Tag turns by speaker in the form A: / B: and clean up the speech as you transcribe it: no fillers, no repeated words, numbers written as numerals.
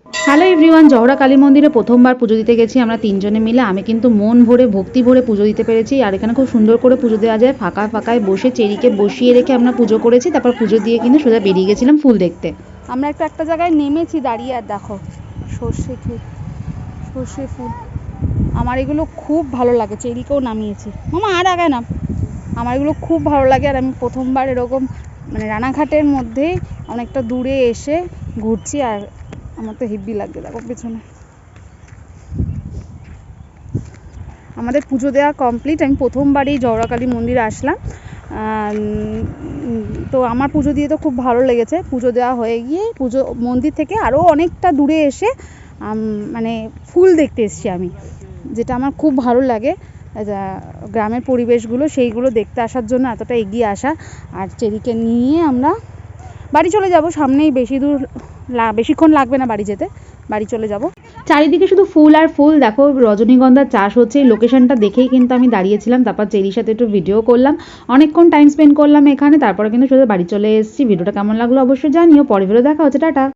A: Hello everyone, Zahra Kali মন্দিরে প্রথমবার পুজো দিতে গেছি আমরা তিনজনে মিলে। আমি কিন্তু মন ভরে ভক্তি ভরে পুজো দিতে পেরেছি। আর এখানে খুব সুন্দর করে পুজো দেওয়া যায়, ফাঁকা ফাঁকায় বসে চেরিকে বসিয়ে রেখে আমরা পুজো করেছি। তারপর পুজো দিয়ে কিন্তু সোজা বেরিয়ে গেছিলাম ফুল দেখতে।
B: আমরা একটা জায়গায় নেমেছি দাঁড়িয়ে, আর দেখো সর্ষে ফুল। আমার এগুলো খুব ভালো লাগে, চেরিকেও নামিয়েছি। মামা আর আগে না, আমার এগুলো খুব ভালো লাগে। আর আমি প্রথমবার এরকম মানে রানাঘাটের মধ্যে অনেকটা দূরে এসে ঘুরছি, আর আমার তো হেব্বি লাগবে। দেখো পেছনে আমাদের পুজো দেওয়া কমপ্লিট। আমি প্রথমবারই জহরা কালী মন্দিরে আসলাম, তো আমার পুজো দিয়ে তো খুব ভালো লেগেছে। পুজো দেওয়া হয়ে গিয়ে পুজো মন্দির থেকে আরও অনেকটা দূরে এসে মানে ফুল দেখতে এসেছি আমি, যেটা আমার খুব ভালো লাগে। গ্রামের পরিবেশগুলো সেইগুলো দেখতে আসার জন্য এতটা এগিয়ে আসা। আর চেরিকে নিয়ে আমরা বাড়ি চলে যাব, সামনেই, বেশিক্ষণ লাগবে না বাড়ি যেতে, বাড়ি চলে যাব।
A: চারিদিকে শুধু ফুল আর ফুল। দেখো রজনীগন্ধার চাষ হচ্ছে, এই লোকেশনটা দেখেই কিন্তু আমি দাঁড়িয়েছিলাম। তারপর চেরির সাথে একটু ভিডিও করলাম, অনেকক্ষণ টাইম স্পেন্ড করলাম এখানে। তারপরে কিন্তু সোজা বাড়ি চলে এসেছি। ভিডিওটা কেমন লাগলো অবশ্যই জানিও। পরে ভিডিও দেখা হচ্ছে, টাটা।